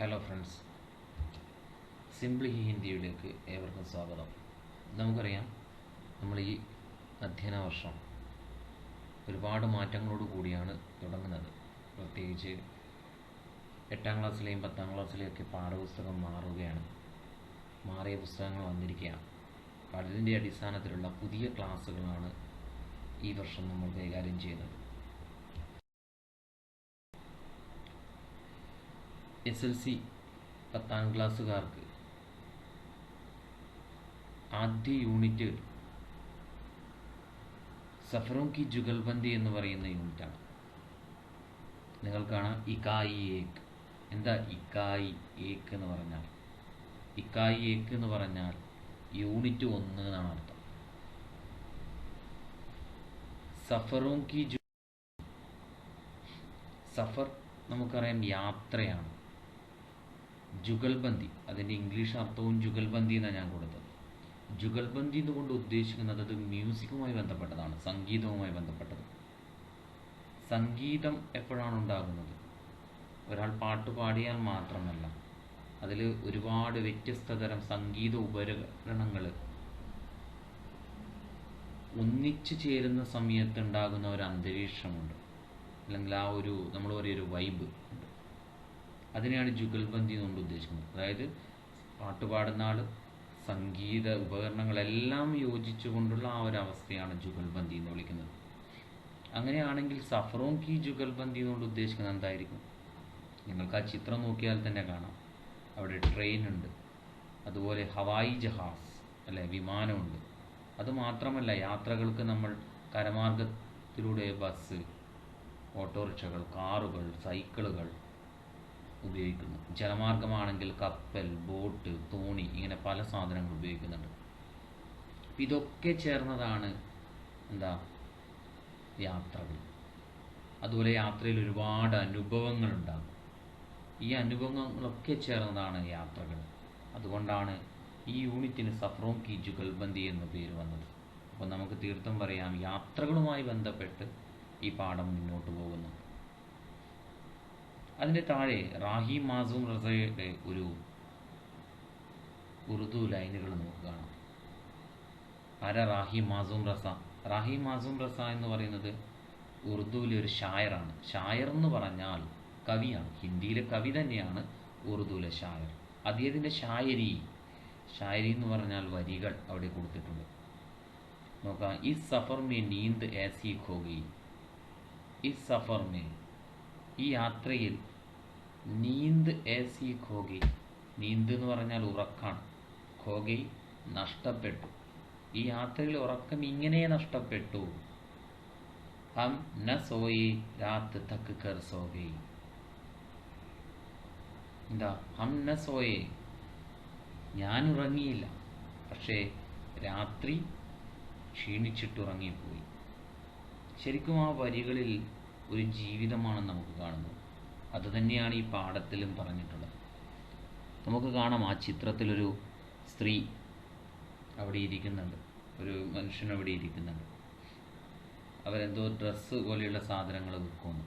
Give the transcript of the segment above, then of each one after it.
Hello friends, simply ഹിന്ദിയിലേക്ക് ഏവർക്കും സ്വാഗതം. നമുക്കറിയാം, നമ്മൾ ഈ അധ്യയന വർഷം ഒരുപാട് മാറ്റങ്ങളോട് കൂടിയാണ് തുടങ്ങുന്നത്. പ്രത്യേകിച്ച് 8ാം ക്ലാസ്സിലെയും 10ാം ക്ലാസ്സിലെയൊക്കെ പാഠപുസ്തകം മാറുകയാണ്. മാറിയ പുസ്തകങ്ങൾ വന്നിരിക്കുകയാണ്. അതിൻ്റെ അടിസ്ഥാനത്തിലുള്ള പുതിയ ക്ലാസ്സുകളാണ് ഈ വർഷം നമ്മൾ കൈകാര്യം ചെയ്യുന്നത്. SLC 10ാം ക്ലാസ്സുകാർക്ക് ആദ്യ യൂണിറ്റ് സഫറോം കി ജുഗൽബന്ദി എന്ന് പറയുന്ന യൂണിറ്റാണ്. നിങ്ങൾ കാണാം ഇക്കായി ഏക്. എന്താ ഇക്കായി ഏക് എന്ന് പറഞ്ഞാൽ? ഇക്കായി ഏക് എന്ന് പറഞ്ഞാൽ യൂണിറ്റ് 1 എന്നാണ് അർത്ഥം. സഫറോം കി സഫർ നമുക്കറിയാം യാത്രയാണ്. ജുഗൽബന്ദി, അതിൻ്റെ ഇംഗ്ലീഷ് അർത്ഥവും ജുഗൽബന്ദി എന്നാണ് ഞാൻ കൊടുത്തത്. ജുഗൽബന്ദി എന്നുകൊണ്ട് ഉദ്ദേശിക്കുന്നത് അത് മ്യൂസിക്കുമായി ബന്ധപ്പെട്ടതാണ്, സംഗീതവുമായി ബന്ധപ്പെട്ടത്. സംഗീതം എപ്പോഴാണ് ഉണ്ടാകുന്നത്? ഒരാൾ പാട്ട് പാടിയാൽ മാത്രമല്ല, അതിൽ ഒരുപാട് വ്യത്യസ്ത തരം സംഗീത ഉപകരണങ്ങൾ ഒന്നിച്ചു ചേരുന്ന സമയത്ത് ഉണ്ടാകുന്ന ഒരു അന്തരീക്ഷമുണ്ട്, അല്ലെങ്കിൽ ആ ഒരു നമ്മൾ പറയുന്ന ഒരു വൈബ് ഉണ്ട്. അതിനെയാണ് ജുഗൽബന്ദി എന്നുകൊണ്ട് ഉദ്ദേശിക്കുന്നത്. അതായത് പാട്ട് പാടുന്ന ആൾ, സംഗീത ഉപകരണങ്ങളെല്ലാം യോജിച്ചുകൊണ്ടുള്ള ആ ഒരു അവസ്ഥയാണ് ജുഗൽബന്ദി എന്ന് വിളിക്കുന്നത്. അങ്ങനെയാണെങ്കിൽ സഫറോം കി ജുഗൽബന്ദി എന്നുകൊണ്ട് ഉദ്ദേശിക്കുന്നത് എന്തായിരിക്കും? നിങ്ങൾക്ക് ആ ചിത്രം നോക്കിയാൽ തന്നെ കാണാം. അവിടെ ട്രെയിൻ ഉണ്ട്, അതുപോലെ ഹവായി ജഹാസ് അല്ലെ, വിമാനമുണ്ട്. അതുമാത്രമല്ല, യാത്രകൾക്ക് നമ്മൾ കരമാർഗത്തിലൂടെ ബസ്, ഓട്ടോറിക്ഷകൾ, കാറുകൾ, സൈക്കിളുകൾ ഉപയോഗിക്കുന്നു. ജലമാർഗമാണെങ്കിൽ കപ്പൽ, ബോട്ട്, തോണി, ഇങ്ങനെ പല സാധനങ്ങൾ ഉപയോഗിക്കുന്നുണ്ട്. ഇതൊക്കെ ചേർന്നതാണ് യാത്രകൾ. അതുപോലെ യാത്രയിൽ ഒരുപാട് അനുഭവങ്ങൾ ഉണ്ടാകും. ഈ അനുഭവങ്ങളൊക്കെ ചേർന്നതാണ് യാത്രകൾ. അതുകൊണ്ടാണ് ഈ യൂണിറ്റിന് സഫറോം കി ജുഗൽബന്ദി എന്ന പേര് വന്നത്. അപ്പോൾ നമുക്ക് തീർത്തും പറയാം, യാത്രകളുമായി ബന്ധപ്പെട്ട് ഈ പാഠം മുന്നോട്ട് പോകുന്നു. അതിൻ്റെ താഴെ റാഹി മാസൂം റസയുടെ ഒരു ഉറുദു ലൈനുകൾ നമുക്ക് കാണാം. ആരാ റാഹി മാസൂം റസ? റാഹി മാസൂം റസ എന്ന് പറയുന്നത് ഉറുദുവിലെ ഒരു ഷായറാണ്. ഷായർ എന്ന് പറഞ്ഞാൽ കവിയാണ്. ഹിന്ദിയിലെ കവി തന്നെയാണ് ഉറുദുവിലെ ഷായർ. അദ്ദേഹത്തിൻ്റെ ഷായരി എന്ന് പറഞ്ഞാൽ വരികൾ അവിടെ കൊടുത്തിട്ടുണ്ട്. നോക്കാം. ഇസ് സഫർ മേ നീന്ത് ഏസി ഖോഗി. ഇസ് സഫർ മേ, ഈ യാത്രയിൽ, നീന്ത് ഏസി ഖോഗി. നീന്ത് എന്ന് പറഞ്ഞാൽ ഉറക്കാണ്. ഖോഗി നഷ്ടപ്പെട്ടു. ഈ യാത്രയിൽ ഉറക്കം ഇങ്ങനെ നഷ്ടപ്പെട്ടു. ഹം ന സോയി രാത് തക് കർ സോഗി. ഹം ന സോയെ, ഞാൻ ഉറങ്ങിയില്ല, പക്ഷേ രാത്രി ക്ഷീണിച്ചിട്ടുറങ്ങിപ്പോയി. ശരിക്കും ആ വരികളിൽ ഒരു ജീവിതമാണ് നമുക്ക് കാണുന്നത്. അതുതന്നെയാണ് ഈ പാഠത്തിലും പറഞ്ഞിട്ടുള്ളത്. നമുക്ക് കാണാം, ആ ചിത്രത്തിലൊരു സ്ത്രീ അവിടെ ഇരിക്കുന്നുണ്ട്, ഒരു മനുഷ്യൻ അവിടെ ഇരിക്കുന്നുണ്ട്. അവരെന്തോ ഡ്രസ്സ് പോലെയുള്ള സാധനങ്ങൾ വിൽക്കുന്നു.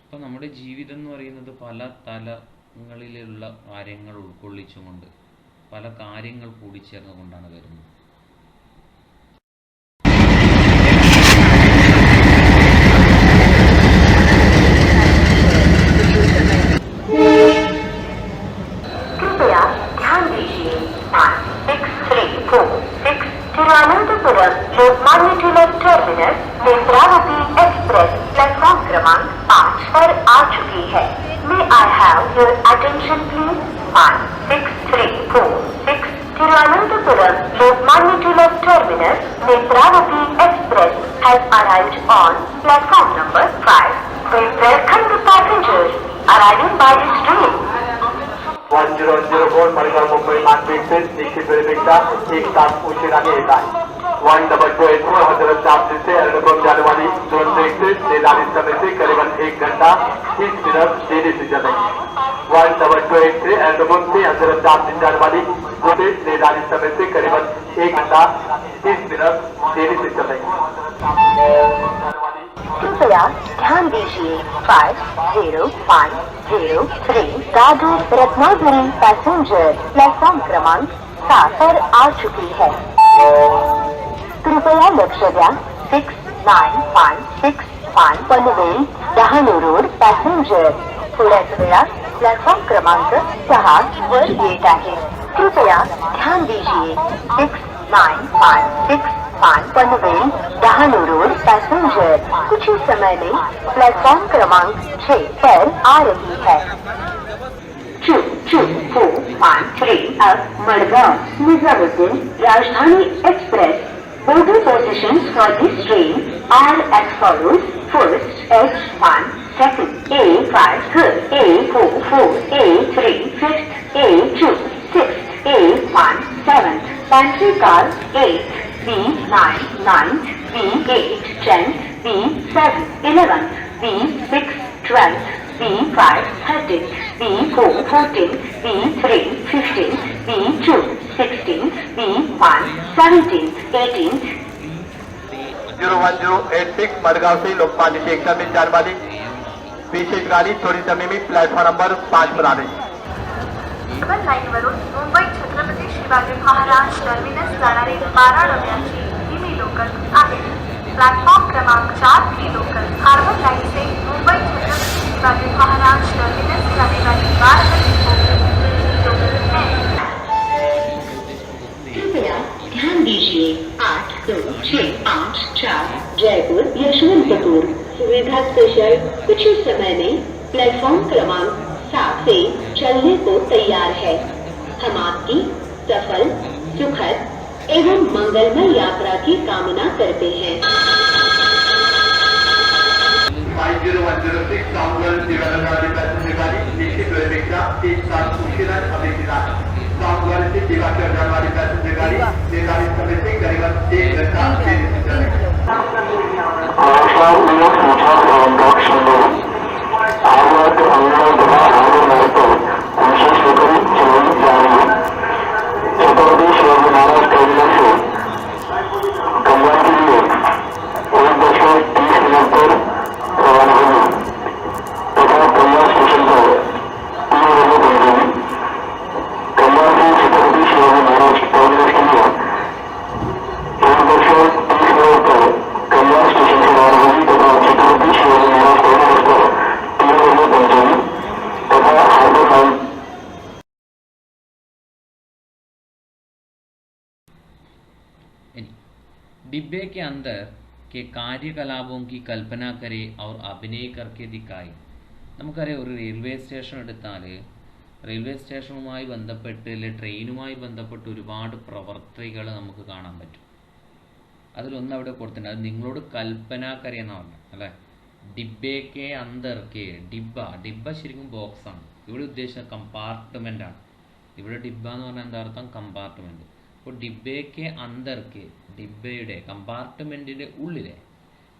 അപ്പം നമ്മുടെ ജീവിതം എന്ന് പറയുന്നത് പല തലങ്ങളിലുള്ള കാര്യങ്ങൾ ഉൾക്കൊള്ളിച്ചുകൊണ്ട്, പല കാര്യങ്ങൾ കൂടിച്ചേർന്നുകൊണ്ടാണ് വരുന്നത്. Thiruvananthapuram Lokmanya Tilak terminus Netravati express platform क्रमांक 5 पर आ चुकी है. May I have your attention please. 1634 Thiruvananthapuram Lokmanya Tilak terminus Netravati express has arrived on platform number 5. We welcome the passengers arriving by this train. 1004 परिवार मुंबई मार्केट निश्चित वेळेपेक्षा 1 तास उशिराने येत आहे. 1224 हजरत जाफरी से एर्नाकुलम जाने वाली तुरंत एक्सप्रेस निर्धारित समय से करीबन 1 घंटा 30 मिनट देरी से चलेगी. 1223 एर्नाकुलम से हजरत जाफरी जाने वाली एक्सप्रेस निर्धारित समय से करीबन 1 घंटा 30 मिनट देरी से चलेगी. कृपया ध्यान दीजिए 5053 दादर रत्नागिरी पैसेंजर प्लेटफॉर्म क्रमांक 7 पर आ चुकी है। कृपया लक्ष द्या 6965 पनवेल डहाणू रोड पॅसेंजर थोड्याच वेळात प्लॅटफॉर्म क्रमांक 6 वर येत आहे। कृपया ध्यान दीजिए 6965 पनवेल डहाणू रोड पैसेंजर कुछ ही समय में प्लेटफॉर्म क्रमांक 6 पर आ रही है। 413 of Madgaon Nizamuddin Rajdhani Express. Order positions for this train are as follows. First, H1, second, A5, third, A4, fourth, A3, fifth, A2, sixth, A1, seventh, pantry car 8, B9, 9th, B8, 10th, B7, 11th, B6, 12th, B5, 13th, B4, 14th, B3, 15th, B2, 16th, B1, 17th, 18th, 01086 Madgaon से लोकमान्य टिलक में जाने वाली विशेष गाड़ी थोड़ी समय में platform number 5 पर आ रही है। लाईन वरून मुंबई छत्रपती शिवाजी महाराज टर्मिनस जाणारी 12 डब्यांची हिमी लोकल आहे। प्लॅटफॉर्म क्रमांक 4 की लोकल हार्बर लाइन से मुंबई छत्रपति शिवाजी महाराज टर्मिनस जाने वाली 12 लोकल है। कृपया ध्यान दीजिए 8268 जयपुर यशवंतपुर सुविधा स्पेशल कुछ ही समय में प्लेटफॉर्म क्रमांक 7 से चलने को तैयार है। हम आपकी सफल सुखद एवं मंगलमय यात्रा की कामना करते हैं। 50106 साउंडवेल दिवाळी पैसेंजर गाड़ी निश्चित वेळेपेक्षा 1 तास उशिरा अपेक्षित आहे। साउंडवेल से दिवाकर जाने पैसेंजर गाड़ी निर्धारित समय से करीबन 1 घंटा देरी से चलेगी। डिब्बे के अंदर के കാര്യകലാപവും की कल्पना करे और अभिनय करके दिखाए। നമുക്കറിയാം, ഒരു റെയിൽവേ സ്റ്റേഷൻ എടുത്താൽ റെയിൽവേ സ്റ്റേഷനുമായി ബന്ധപ്പെട്ട് അല്ലെ ട്രെയിനുമായി ബന്ധപ്പെട്ട് ഒരുപാട് പ്രവർത്തികൾ നമുക്ക് കാണാൻ പറ്റും. അതിലൊന്ന് അവിടെ കൊടുത്തിട്ടുണ്ട്, അത് നിങ്ങളോട് കൽപ്പന കരയെന്നാണ് പറഞ്ഞത് അല്ലേ. ഡിബ്ബേക്കെ അന്തർക്കെ ഡിബ്ബ ശരിക്കും ബോക്സാണ്. ഇവിടെ ഉദ്ദേശിച്ച കമ്പാർട്ട്മെൻ്റാണ്. ഇവിടെ ഡിബ്ബ എന്ന് പറഞ്ഞാൽ എന്താ അർത്ഥം? കമ്പാർട്ട്മെൻറ്റ്. അപ്പോൾ ഡിബ്ബേക്കെ അന്തർക്കെ ഡിബ്ബയുടെ കമ്പാർട്ട്മെൻറ്റിൻ്റെ ഉള്ളിലെ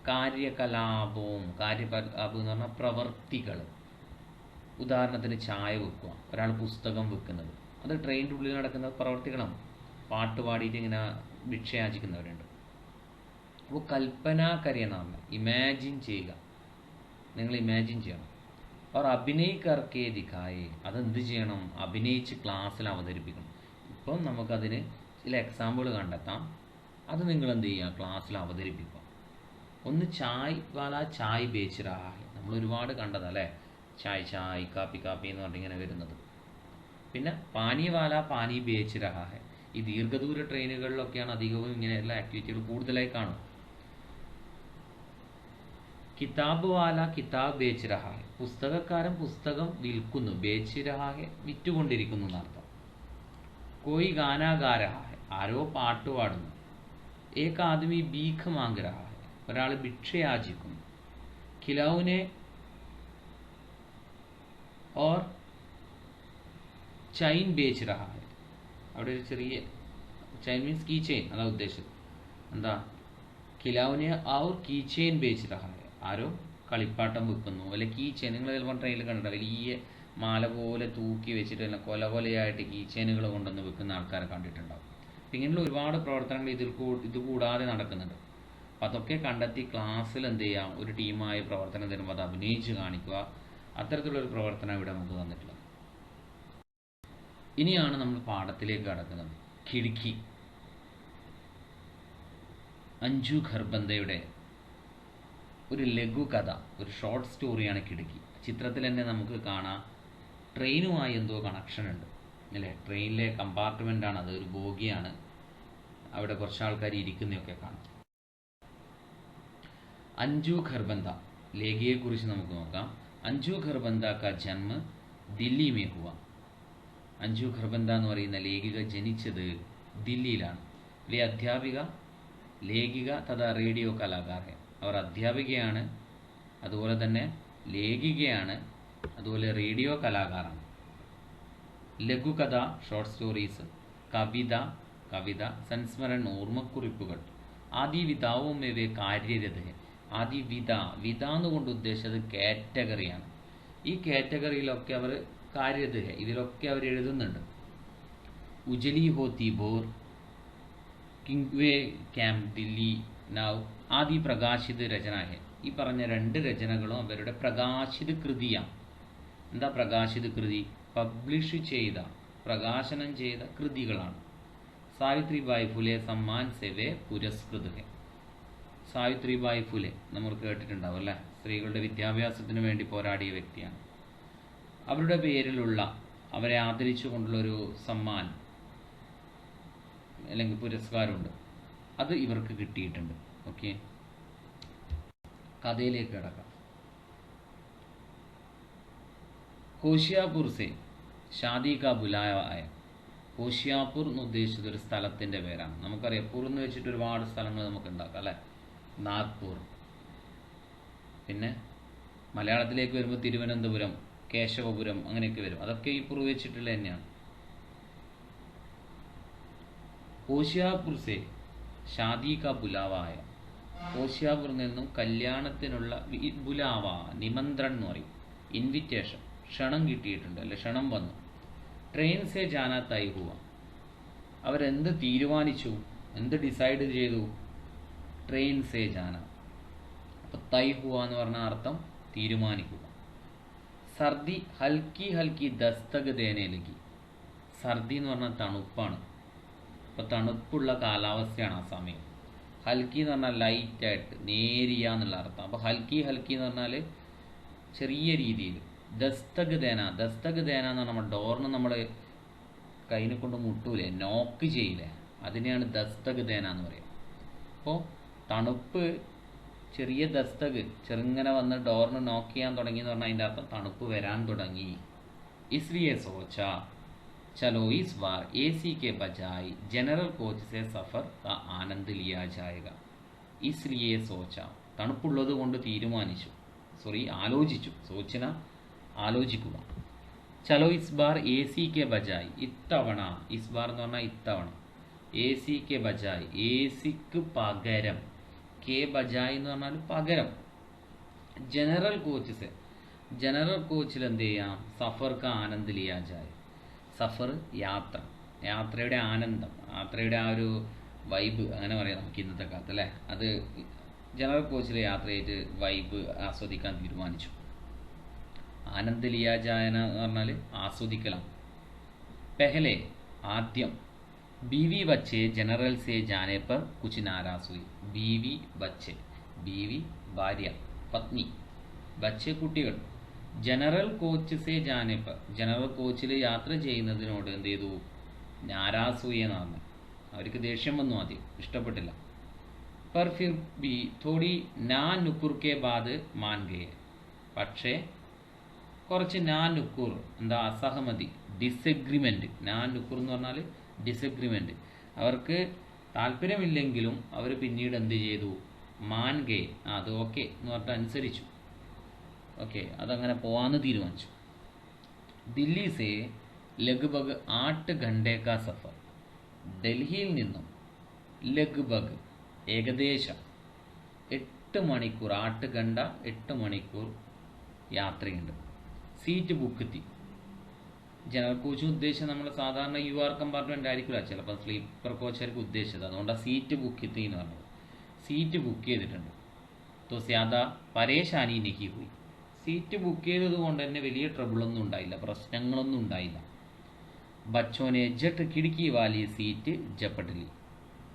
കാര്യകലാപവും കാര്യകലാപം എന്ന് പറഞ്ഞാൽ പ്രവർത്തികൾ. ഉദാഹരണത്തിന് ചായ വെക്കുക, ഒരാൾ പുസ്തകം വെക്കുന്നത്, അത് ട്രെയിനിൻ്റെ ഉള്ളിൽ നടക്കുന്ന പ്രവർത്തികളാണ്. പാട്ട് പാടിയിട്ട് ഇങ്ങനെ ഭിക്ഷയാചിക്കുന്നവരുണ്ട്. അപ്പോൾ കൽപ്പന കരയെന്നാണ്, ഇമാജിൻ ചെയ്യുക, നിങ്ങൾ ഇമാജിൻ ചെയ്യണം. അവർ അഭിനയ് കർക്കെ ദിഖായെ, അതെന്ത് ചെയ്യണം? അഭിനയിച്ച് ക്ലാസ്സിൽ അവതരിപ്പിക്കണം. ഇപ്പം നമുക്കതിന് ചില എക്സാമ്പിൾ കണ്ടെത്താം. അത് നിങ്ങൾ എന്ത് ചെയ്യുക? ക്ലാസ്സിൽ അവതരിപ്പിക്കുക. ഒന്ന് ചായ് വാല ചായ് ബേച്ച് രഹാ ഹൈ, നമ്മൾ ഒരുപാട് കണ്ടതല്ലേ, ചായ് ചായ് കാപ്പി കാപ്പി എന്ന് പറഞ്ഞിങ്ങനെ വരുന്നത്. പിന്നെ പാനി വാല പാനി ബേച്ച് രഹാ ഹൈ, ഈ ദീർഘദൂര ട്രെയിനുകളിലൊക്കെയാണ് അധികവും ഇങ്ങനെയുള്ള ആക്ടിവിറ്റികൾ കൂടുതലായി കാണും. കിതാബ് വാല കിതാബ് ബേച്ച് രഹാ ഹൈ, പുസ്തകക്കാരൻ പുസ്തകം വിൽക്കുന്നു, ബേച്ച് രഹാ ഹൈ വിറ്റുകൊണ്ടിരിക്കുന്നു എന്നർത്ഥം. കോയി ഗാനാ ഗാ രഹാ ഹൈ, ആരോ പാട്ട് പാടുന്നു. ഏക ആദ്മി ഭീഖ് മാംഗ് രഹാ ഹൈ, ഒരാൾ ഭിക്ഷയാചിക്കുന്നു. ഖിലൗനെ ഓർ ചൈൻ ബേച്ച് രഹാ ഹൈ, അവിടെ ഒരു ചെറിയ ചൈൻ മീൻസ് കീ ചെയിൻ, അതാ ഉദ്ദേശിച്ചത്. എന്താ? ഖിലൗനെ ഔർ കീ ചെയിൻ ബേച്ച് രഹാ ഹൈ, ആരോ കളിപ്പാട്ടം വിൽക്കുന്നു. അല്ലെ കീ ചെയിൻ, നിങ്ങൾ ചിലപ്പോൾ ട്രെയിനിൽ കണ്ടിട്ടുണ്ട്, വലിയ മാല പോലെ തൂക്കി വെച്ചിട്ട് അല്ല കൊല കൊലയായിട്ട് കീ ചെയിനുകൾ കൊണ്ടുവന്ന് വിൽക്കുന്ന ആൾക്കാരെ കണ്ടിട്ടുണ്ടാവും. അപ്പം ഇങ്ങനെയുള്ള ഒരുപാട് പ്രവർത്തനങ്ങൾ ഇത് കൂടാതെ നടക്കുന്നുണ്ട്. അപ്പം അതൊക്കെ കണ്ടെത്തി ക്ലാസ്സിൽ എന്ത് ചെയ്യാം, ഒരു ടീമായി പ്രവർത്തനം തരുമ്പോൾ അത് അഭിനയിച്ച് കാണിക്കുക. അത്തരത്തിലുള്ളൊരു പ്രവർത്തനം ഇവിടെ നമുക്ക് തന്നിട്ടുള്ളത്. ഇനിയാണ് നമ്മൾ പാഠത്തിലേക്ക് കടക്കുന്നത്. ഖിഡ്കി, അഞ്ജു ഖർബന്ദയുടെ ഒരു ലഘുകഥ, ഒരു ഷോർട്ട് സ്റ്റോറിയാണ് ഖിഡ്കി. ചിത്രത്തിൽ തന്നെ നമുക്ക് കാണാം ട്രെയിനുമായി എന്തോ കണക്ഷൻ ഉണ്ട് അല്ലേ. ട്രെയിനിലെ കമ്പാർട്ട്മെൻ്റാണ് അത്, ഒരു ബോഗിയാണ്, അവിടെ കുറച്ച് ആൾക്കാർ ഇരിക്കുന്നതൊക്കെ കാണാം. അഞ്ജു ഖർബന്ദ ലേഖിയെക്കുറിച്ച് നമുക്ക് നോക്കാം. അഞ്ജു ഖർബന്ദ കാ ജന്മ ദില്ലി മേ ഹുവ. അഞ്ജു ഖർബന്ദ എന്ന് പറയുന്ന ലേഖിക ജനിച്ചത് ദില്ലിയിലാണ്. വേ അധ്യാപിക, ലേഖിക തഥാ റേഡിയോ കലാകാർ. അവർ അധ്യാപികയാണ്, അതുപോലെ തന്നെ ലേഖികയാണ്, അതുപോലെ റേഡിയോ കലാകാരാണ്. ലഘുകഥ ഷോർട്ട് സ്റ്റോറീസ്, കവിത, സംസ്മരൺ ഓർമ്മക്കുറിപ്പുകൾ, ആദി വിതാവും ഇവയെ കാര്യരത. ആദി വിത എന്നുകൊണ്ട് ഉദ്ദേശിച്ചത് കാറ്റഗറിയാണ്. ഈ കാറ്റഗറിയിലൊക്കെ അവർ കാര്യരത, ഇതിലൊക്കെ അവർ എഴുതുന്നുണ്ട്. ഉജലി ഹോത്തി ബോർ, കിങ്വേ ക്യാമ്പ് ദില്ലി നൗ ആദി പ്രകാശിത് രചന. ഈ പറഞ്ഞ 2 രചനകളും അവരുടെ പ്രകാശിത കൃതിയാണ്. എന്താ പ്രകാശിത കൃതി? പബ്ലിഷ് ചെയ്ത, പ്രകാശനം ചെയ്ത കൃതികളാണ്. സാവിത്രിബായി ഫുലെ സമ്മാൻ സേവേ പുരസ്കൃത. സാവിത്രിബായി ഫുലെ നമ്മൾ കേട്ടിട്ടുണ്ടാവും അല്ലേ, സ്ത്രീകളുടെ വിദ്യാഭ്യാസത്തിന് വേണ്ടി പോരാടിയ വ്യക്തിയാണ്. അവരുടെ പേരിലുള്ള, അവരെ ആദരിച്ചുകൊണ്ടുള്ളൊരു സമ്മാൻ അല്ലെങ്കിൽ പുരസ്കാരമുണ്ട്, അത് ഇവർക്ക് കിട്ടിയിട്ടുണ്ട്. ഓക്കെ, കഥയിലേക്ക് കിടക്കാം. ഹോഷിയാപൂർ സെ ഷാദി കാ ബുലായ ആയ. ഹോഷിയാപൂർ എന്ന് ഉദ്ദേശിച്ചത് ഒരു സ്ഥലത്തിൻ്റെ പേരാണ്. നമുക്കറിയാം പൂർ എന്ന് വെച്ചിട്ട് ഒരുപാട് സ്ഥലങ്ങൾ നമുക്ക് ഉണ്ടാക്കാം അല്ലേ. നാഗ്പൂർ, പിന്നെ മലയാളത്തിലേക്ക് വരുമ്പോൾ തിരുവനന്തപുരം, കേശവപുരം, അങ്ങനെയൊക്കെ വരും. അതൊക്കെ ഈ പൂർ വെച്ചിട്ടുള്ള തന്നെയാണ്. ഹോഷിയാപൂർ സെ ഷാദി കാ ബുലാവ ആയ. ഹോഷിയാപൂരിൽ നിന്നും കല്യാണത്തിനുള്ള ബുലാവ, നിമന്ത്രൺ എന്ന് പറയും, ഇൻവിറ്റേഷൻ, ക്ഷണം കിട്ടിയിട്ടുണ്ട് അല്ലെ, ക്ഷണം വന്നു. ട്രെയിൻ സെ ജാന തൈ ഹുവ. അവരെന്ത് തീരുമാനിച്ചു, എന്ത് ഡിസൈഡ് ചെയ്തു? ട്രെയിൻ സെ ജാന. അപ്പോൾ തൈ ഹുവ എന്ന് പറഞ്ഞ അർത്ഥം തീരുമാനിക്കുക. സർദി ഹൽക്കി ഹൽക്കി ദസ്തക് ദേനെ ലഗി. സർദി എന്ന് പറഞ്ഞാൽ തണുപ്പാണ്. അപ്പോൾ തണുപ്പുള്ള കാലാവസ്ഥയാണ് ആ സമയം. ഹൽക്കി എന്ന് പറഞ്ഞാൽ ലൈറ്റായിട്ട്, നേരിയ എന്നുള്ള അർത്ഥം. അപ്പോൾ ഹൽക്കി ഹൽക്കി എന്ന് പറഞ്ഞാൽ ചെറിയ രീതിയിൽ. ദസ്തക് ദേന എന്ന് പറഞ്ഞാൽ നമ്മൾ ഡോറിന് നമ്മൾ കൈനെ കൊണ്ട് മുട്ടൂലേ, നോക്ക് ചെയ്യില്ലേ, അതിനെയാണ് ദസ്തക് ദേന എന്ന് പറയുക. അപ്പോൾ തണുപ്പ്, ചെറിയ ദസ്തക്, ചെറുങ്ങനെ വന്ന് ഡോറിന് നോക്ക് ചെയ്യാൻ തുടങ്ങി എന്ന് പറഞ്ഞാൽ അതിൻ്റെ അർത്ഥം തണുപ്പ് വരാൻ തുടങ്ങി. ഇസ്ലിയെ സോച്ച चलो इस बार एसी के बजाय जनरल कोच से सफ़र का आनंद लिया जाएगा. इसलिए सोचा, തണുപ്പുള്ളത് കൊണ്ട് തീരുമാനിച്ചു, ആലോചിച്ചു, സോച്ചന ആലോചിക്കുക. ചലോ ഇസ് ബാർ എ സി കെ ബജായ്, ഇത്തവണ, ഇസ് ബാർ എന്ന് പറഞ്ഞാൽ ഇത്തവണ, എ സി കെ ബജായ്, എ സിക്ക് പകരം, കെ ബജായ് എന്ന് പറഞ്ഞാൽ പകരം, ജനറൽ കോച്ച് സെ, ജനറൽ കോച്ചിൽ എന്ത് ചെയ്യാം, സഫർ കാ ആനന്ദ് ലിയാ ജായ്. സഫർ യാത്ര, യാത്രയുടെ ആനന്ദം, യാത്രയുടെ ആ ഒരു വൈബ്, അങ്ങനെ പറയാം നമുക്ക് ഇന്നത്തെ കാലത്ത് അല്ലേ. അത് ജനറൽ കോച്ചിൽ യാത്ര ചെയ്ത് വൈബ് ആസ്വദിക്കാൻ തീരുമാനിച്ചു. ആനന്ദ് ലിയാ ജായന എന്ന് പറഞ്ഞാൽ ആസ്വദിക്കലാണ്. പെഹലെ ആദ്യം, ബീവി ബച്ചെ ജനറൽ സെ ജാനെ പർ കുച്ച് നാരാസ് ഹുയി. ബീവി ബച്ചെ, ബീവി ഭാര്യ, പത്നി, ബച്ചെ കുട്ടികൾ. ജനറൽ കോച്ച് സെ ജാനെ പർ, ജനറൽ കോച്ചിൽ യാത്ര ചെയ്യുന്നതിനോട് എന്ത് ചെയ്തു, നാരാസ് ഹുയി എന്ന് പറഞ്ഞു. അവർക്ക് ദേഷ്യം വന്നു, ആദ്യം ഇഷ്ടപ്പെട്ടില്ല. पर फिर भी थोड़ी ना नुकुर के बाद मान गए. പക്ഷേ കുറച്ച് നാ നുക്കൂർ, എന്താ അസഹമതി, ഡിസഗ്രിമെൻറ്റ്. നാ നുക്കൂർ എന്ന് പറഞ്ഞാൽ ഡിസഗ്രിമെൻറ്റ്. അവർക്ക് താല്പര്യമില്ലെങ്കിലും അവർ പിന്നീട് എന്ത് ചെയ്തു, മാൻ ഗേ, അത് ഓക്കെ എന്ന് പറഞ്ഞിട്ട് അനുസരിച്ചു. ഓക്കെ, അതങ്ങനെ പോവാന്ന് തീരുമാനിച്ചു. ദില്ലി സേ ലഗ്ഭഗ് 8 ഘണ്ടെ കാ സഫർ. ഡൽഹിയിൽ നിന്നും ലഗ്ഭഗ് ഏകദേശം 8 മണിക്കൂർ, 8 ഘണ്ട 8 മണിക്കൂർ യാത്രയുണ്ട്. സീറ്റ് ബുക്ക് എത്തി. ജനറൽ കോച്ച് ഉദ്ദേശിച്ചത് നമ്മൾ സാധാരണ യു ആർ കമ്പാർട്ട്മെൻ്റ് ആയിരിക്കില്ല, ചിലപ്പോൾ സ്ലീപ്പർ കോച്ചായിരിക്കും ഉദ്ദേശിച്ചത്. അതുകൊണ്ട് സീറ്റ് ബുക്ക് എത്തി എന്ന് പറഞ്ഞത്. സീറ്റ് ബുക്ക് ചെയ്തിട്ടുണ്ട്. തോ സ്യാദ പരേശാനി നെഹി ഹുയി. സീറ്റ് ബുക്ക് ചെയ്തത് കൊണ്ട് തന്നെ വലിയ ട്രബിളൊന്നും ഉണ്ടായില്ല, പ്രശ്നങ്ങളൊന്നും ഉണ്ടായില്ല. ബച്ചോനെ ജട്ട് കിടക്കി വാലി സീറ്റ് ജപ്പട്ടിലി.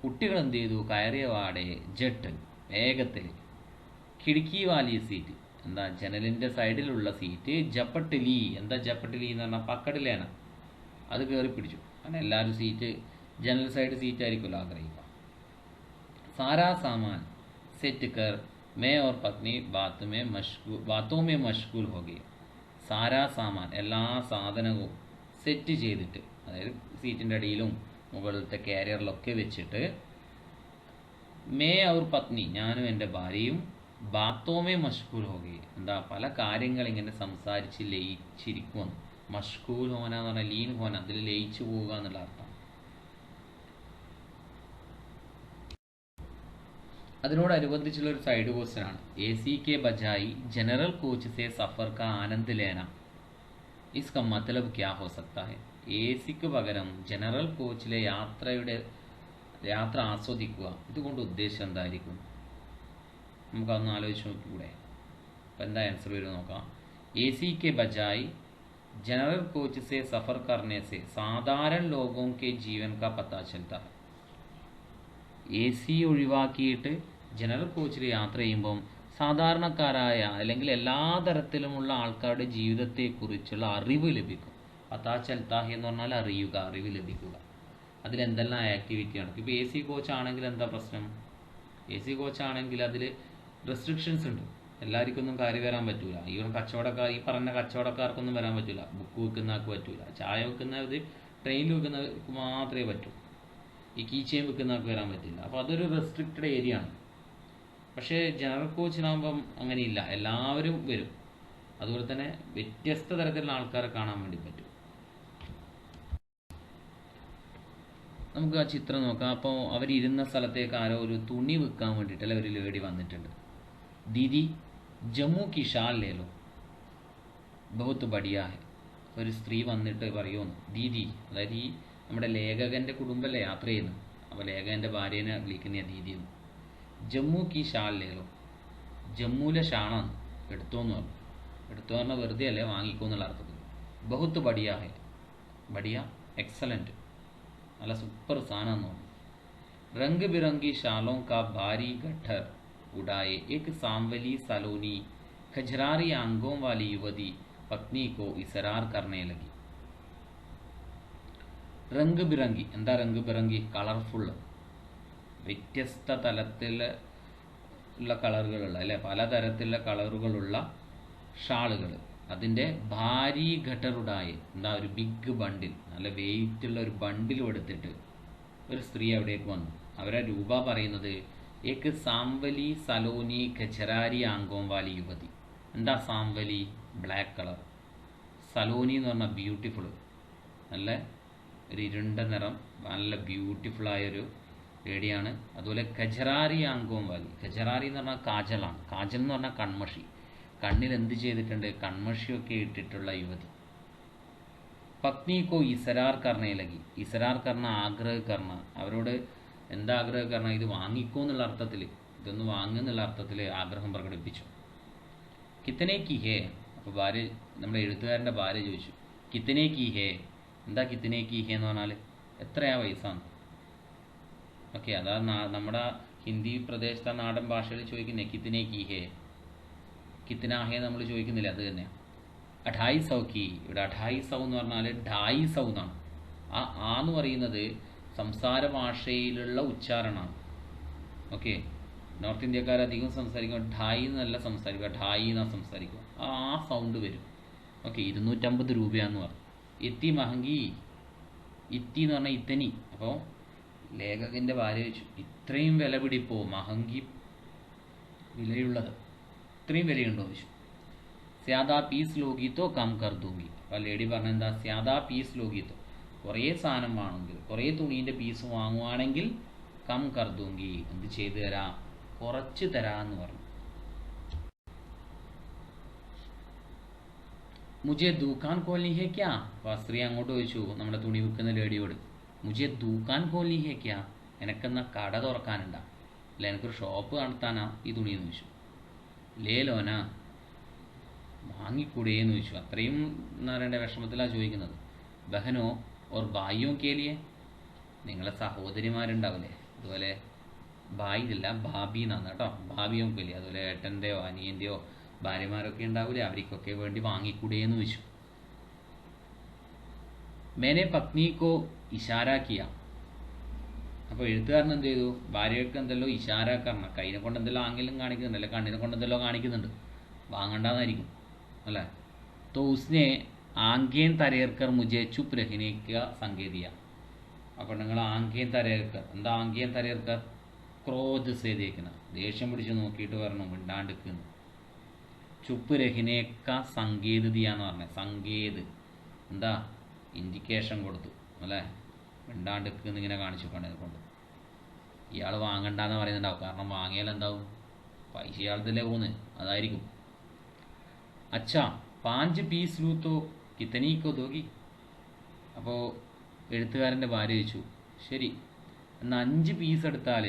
കുട്ടികൾ എന്ത് ചെയ്തു? കയറിയ വാടെ ജട്ട് വേഗത്തിൽ കിടക്കി വാലി സീറ്റ്, എന്താ ജനലിൻ്റെ സൈഡിലുള്ള സീറ്റ് ജപ്പട്ടിലി. എന്താ ജപ്പട്ടിലി എന്ന് പറഞ്ഞാൽ പക്കടിലേന, അത് കയറി പിടിച്ചു. കാരണം എല്ലാവരും സീറ്റ് ജനൽ സൈഡ് സീറ്റ് ആയിരിക്കുമല്ലോ ആഗ്രഹിക്കുക. സാരാ സാമാൻ സെറ്റ് കർ मैं और पत्नी बातों में मशगूल हो गए. സാരാ സാമാൻ എല്ലാ സാധനവും സെറ്റ് ചെയ്തിട്ട്, അതായത് സീറ്റിൻ്റെ അടിയിലും മുകളിലത്തെ കാരിയറിലൊക്കെ വെച്ചിട്ട്, മേ ഔർ പത്നി ഞാനും എൻ്റെ ഭാര്യയും ബാത്തോമേ മഷ്കൂൽ ഹോകെ, എന്താ പല കാര്യങ്ങൾ ഇങ്ങനെ സംസാരിച്ച് ലയിച്ചിരിക്കുമെന്ന്. മഷ്കൂൽ ഹോന എന്ന് പറഞ്ഞാൽ ലീൻ ഹോന, അതിൽ ലയിച്ചു പോവുക എന്നുള്ള അർത്ഥം. അതിനോടനുബന്ധിച്ചുള്ള ഒരു സൈഡ് ക്വസ്റ്റ്യനാണ് എ സി കെ ബജായി ജനറൽ കോച്ച് സെ സഫർ കാ ആനന്ദ് ലേന. ഇസ്ക മത്ലബ് ക്യാ ഹോ സക്താ ഹെ? എ സിക്ക് പകരം ജനറൽ കോച്ചിലെ യാത്ര ആസ്വദിക്കുക, ഇതുകൊണ്ട് ഉദ്ദേശം എന്തായിരിക്കും? നമുക്കതൊന്ന് ആലോചിച്ച് നോക്കിക്കൂടെ? അപ്പം എന്താ ആൻസർ വരും നോക്കാം. എ സി കെ ബജായി ജനറൽ കോച്ച് സെ സഫർ കർനെ സെ സാധാരണ ലോഗോं के जीवन का पता चलता है. എ സി ഒഴിവാക്കിയിട്ട് ജനറൽ കോച്ചിൽ യാത്ര ചെയ്യുമ്പം സാധാരണക്കാരായ അല്ലെങ്കിൽ എല്ലാ തരത്തിലുമുള്ള ആൾക്കാരുടെ ജീവിതത്തെക്കുറിച്ചുള്ള അറിവ് ലഭിക്കും. പത്താ ചൽത്താഹി എന്ന് പറഞ്ഞാൽ അറിയുക, അറിവ് ലഭിക്കുക. അതിലെന്തെല്ലാം ആക്ടിവിറ്റി നടക്കും. ഇപ്പോൾ എ സി കോച്ചാണെങ്കിൽ എന്താ പ്രശ്നം? എ സി കോച്ചാണെങ്കിൽ അതിൽ റെസ്ട്രിക്ഷൻസ് ഉണ്ട്. എല്ലാവർക്കൊന്നും കയറി വരാൻ പറ്റൂല. ഈവൻ കച്ചവടക്കാർ, ഈ പറഞ്ഞ കച്ചവടക്കാർക്കൊന്നും വരാൻ പറ്റില്ല. ബുക്ക് വെക്കുന്നവർക്ക് പറ്റൂല. ചായ വെക്കുന്നത് ട്രെയിനിൽ വെക്കുന്നവർക്ക് മാത്രമേ പറ്റൂ. ഈ കീച്ചയും വെക്കുന്നവർക്ക് വരാൻ പറ്റില്ല. അപ്പോൾ അതൊരു റെസ്ട്രിക്റ്റഡ് ഏരിയ ആണ്. പക്ഷേ ജനറൽ കോച്ചിനാകുമ്പം അങ്ങനെയില്ല, എല്ലാവരും വരും. അതുപോലെ തന്നെ വ്യത്യസ്ത തരത്തിലുള്ള ആൾക്കാരെ കാണാൻ വേണ്ടി പറ്റും. നമുക്ക് ആ ചിത്രം നോക്കാം. അപ്പോൾ അവരിരുന്ന സ്ഥലത്തേക്ക് ആരോ ഒരു തുണി വിൽക്കാൻ വേണ്ടിയിട്ടല്ലേ ഒരു ലേഡി വന്നിട്ടുണ്ട്. ദീദി ജമ്മു കി ഷാൽ ലേലോ ബഹുത്ത് ബടിയാ ഹെ. ഒരു സ്ത്രീ വന്നിട്ട് പറയുമെന്ന്, ദീദി, അതായത് ഈ നമ്മുടെ ലേഖകൻ്റെ കുടുംബമല്ലേ യാത്ര ചെയ്യുന്നത്, അപ്പോൾ ലേഖകൻ്റെ ഭാര്യേനെ വിളിക്കുന്ന ദീദി എന്ന്. ജമ്മു കി ഷാൽ ലേലോ, ജമ്മുവിലെ ഷാളാണ്, എടുത്തോന്ന് പറഞ്ഞു. എടുത്തു പറഞ്ഞാൽ വെറുതെ അല്ലേ, വാങ്ങിക്കോ എന്നുള്ള അർത്ഥത്തിൽ. ബഹുത്ത് ബടിയാ ഹെ, ബടിയ എക്സലൻറ്റ്, നല്ല സൂപ്പർ സാധനം തോന്നുന്നു. रंग बिरंगी शालों का भारी गट्ठर उड़ाए एक सांवली सलोनी खजरारी आंगों वाली युवती पत्नी को इसरार करने लगी. रंग बिरंगी എന്താ रंग बिरंगी? കളർഫുൾ, വ്യത്യസ്ത തലത്തിലുള്ള കളറുകളുള്ള അല്ലെ, പലതരത്തിലുള്ള കളറുകളുള്ള ഷാളുകൾ. അതിൻ്റെ ഭാരി ഘട്ടറുടായി, എന്താ ഒരു ബിഗ് ബണ്ടിൽ, നല്ല വെയിറ്റുള്ള ഒരു ബണ്ടിലും എടുത്തിട്ട് ഒരു സ്ത്രീ അവിടേക്ക് വന്നു. അവരെ രൂപ പറയുന്നത് ഏക്ക് സാംവലി സലോനി ഖജരാരി ആങ്കോം വാലി യുവതി. എന്താ സാംവലി? Black colour. സലോനി എന്ന് പറഞ്ഞാൽ ബ്യൂട്ടിഫുൾ, നല്ല ഒരു ഇരുണ്ട നിറം, നല്ല ബ്യൂട്ടിഫുള്ളായൊരു ലേഡിയാണ്. അതുപോലെ ഖജറാരി ആങ്കോം വാലി, ഖജറാരി എന്ന് പറഞ്ഞാൽ കാജലാണ്. കാജൽ എന്ന് പറഞ്ഞാൽ കൺമഷി, കണ്ണിൽ എന്ത് ചെയ്തിട്ടുണ്ട്? കൺമഷിയൊക്കെ ഇട്ടിട്ടുള്ള യുവതി. പത്നിക്കോ ഇസരാർ കർണേ ലഗി, ഇസരാർ കർണ ആഗ്രഹ കർണ, അവരോട് എന്താ ആഗ്രഹ കർണ? ഇത് വാങ്ങിക്കോ എന്നുള്ള അർത്ഥത്തിൽ, ഇതൊന്ന് വാങ്ങുന്നുള്ള അർത്ഥത്തിൽ ആഗ്രഹം പ്രകടിപ്പിച്ചു. കിത്തനെ കി ഹേ, അപ്പോൾ ഭാര്യ, നമ്മുടെ എഴുത്തുകാരൻ്റെ ഭാര്യ ചോദിച്ചു, കിത്തനെ കി ഹേ, എന്താ കിത്തനെ കി ഹേ എന്ന് പറഞ്ഞാൽ എത്രയാ പൈസയാണ്? ഓക്കെ, അതാ നമ്മുടെ ഹിന്ദി പ്രദേശത്തെ നാടൻ ഭാഷയിൽ ചോദിക്കുന്നേ കിത്തനെ കി ഹേ, കിത്തന ഹേ നമ്മൾ ചോദിക്കുന്നില്ല, അത് തന്നെയാണ്. 250 കി, ഇവിടെ 250 എന്ന് പറഞ്ഞാൽ 250 എന്നാണ്. ആ എന്ന് പറയുന്നത് സംസാര ഭാഷയിലുള്ള ഉച്ചാരണമാണ്. ഓക്കെ, നോർത്ത് ഇന്ത്യക്കാർ അധികം സംസാരിക്കുമ്പോൾ 250 എന്നല്ല സംസാരിക്കുക, 250 എന്നാണ് സംസാരിക്കുക. ആ സൗണ്ട് വരും. ഓക്കെ, 250 രൂപയാന്ന് പറഞ്ഞു. ഇത്തി മഹങ്കി, ഇത്തി എന്ന് പറഞ്ഞാൽ ഇത്തനി. അപ്പോൾ ലേഖകൻ്റെ ഭാര്യ ചോദിച്ചു, ഇത്രയും വില പിടിപ്പോ? മഹങ്കി, വിലയുള്ളത്, ഇത്രയും വിലയുണ്ടോ ചോദിച്ചു. സ്യാദാ പീസ് ലോഗിത്തോ കം കർ ദൂങ്കി. അപ്പോൾ ലേഡി പറഞ്ഞ എന്താ? സ്യാദാ പീസ് ലോഗിത്തോ, കുറേ സാധനം വാങ്ങുമെങ്കിൽ, കുറേ തുണീൻ്റെ പീസ് വാങ്ങുവാണെങ്കിൽ കം കർ ദൂങ്കി, എന്ത് ചെയ്തു തരാം? കുറച്ച് തരാമെന്ന് പറഞ്ഞു. മുജെ ദുക്കാൻ ഖോൽനി ഹേ ക്യാ? അപ്പോൾ ആ സ്ത്രീ അങ്ങോട്ട് ചോദിച്ചു നമ്മുടെ തുണി വിൽക്കുന്ന ലേഡിയോട്, മുജെ ദുക്കാൻ ഖോൽനി ഹേ ക്യാ, എനക്കെന്നാ കട തുറക്കാനുണ്ടാ? അല്ല എനിക്കൊരു ഷോപ്പ് നടത്താനാ ഈ തുണിയെന്ന് ചോദിച്ചു. ലേലോന വാങ്ങിക്കൂടെയെന്ന് ചോദിച്ചു. അത്രയും എന്താ പറയണ്ടേ വിഷമത്തിലാണ് ചോദിക്കുന്നത്. ബഹനോ ഓർ ഭായിയോ കേലിയെ, നിങ്ങളെ സഹോദരിമാരുണ്ടാവില്ലേ, അതുപോലെ ഭായി ഇല്ല ഭാബി എന്നാണ് കേട്ടോ, ഭാബിയോ കേലി, അതുപോലെ ഏട്ടൻ്റെയോ അനിയൻ്റെയോ ഭാര്യമാരൊക്കെ ഉണ്ടാവില്ലേ, അവർക്കൊക്കെ വേണ്ടി വാങ്ങിക്കൂടെയെന്ന് ചോദിച്ചു. മേനെ പത്നിക്കോ ഇഷാരാക്കിയ. അപ്പോൾ എഴുത്തുകാരൻ എന്ത് ചെയ്തു, ഭാര്യയ്ക്ക് എന്തെല്ലോ ഇഷാരാക്കാരണം, കൈനെ കൊണ്ട് എന്തെല്ലോ ആംഗിലും കാണിക്കുന്നുണ്ട്, അല്ലെ കണ്ണിനെ കൊണ്ട് എന്തെല്ലോ കാണിക്കുന്നുണ്ട്, വാങ്ങണ്ടെന്നായിരിക്കും അല്ലേ. तो उसने ആംഗേൻ തരേർക്കർ മുജെ ചുപ്പ് രഹിനേക്ക സംഗേതിയ. അപ്പോൾ നിങ്ങൾ ആംഗേൻ തരേർക്കർ, എന്താ ആംഗേൻ തരേർക്കർ, ക്രോധ് സേതേക്കുന്ന, ദേഷ്യം പിടിച്ച് നോക്കിയിട്ട് പറഞ്ഞു മിണ്ടാണ്ടിക്കുന്നു. ചുപ്പ് രഹിനേക്ക സങ്കേതിയ എന്ന് പറഞ്ഞത്, സങ്കേത് എന്താ ഇൻഡിക്കേഷൻ കൊടുത്തു അല്ലേ, മിണ്ടാണ്ടിക്കുന്നു ഇങ്ങനെ കാണിച്ചു കൊണ്ടത് കൊണ്ട്. ഇയാൾ വാങ്ങണ്ടെന്ന് പറയുന്നുണ്ടാവും, കാരണം വാങ്ങിയാൽ എന്താവും, പൈസ ഇയാളത്തിലേ പോകുന്നത്, അതായിരിക്കും. അച്ഛാ 5 പീസ് ലൂത്തോ കിത്തനീക്കോ തോകി. അപ്പോൾ എഴുത്തുകാരൻ്റെ ഭാര്യ ചോദിച്ചു, ശരി എന്നാൽ 5 പീസ് എടുത്താൽ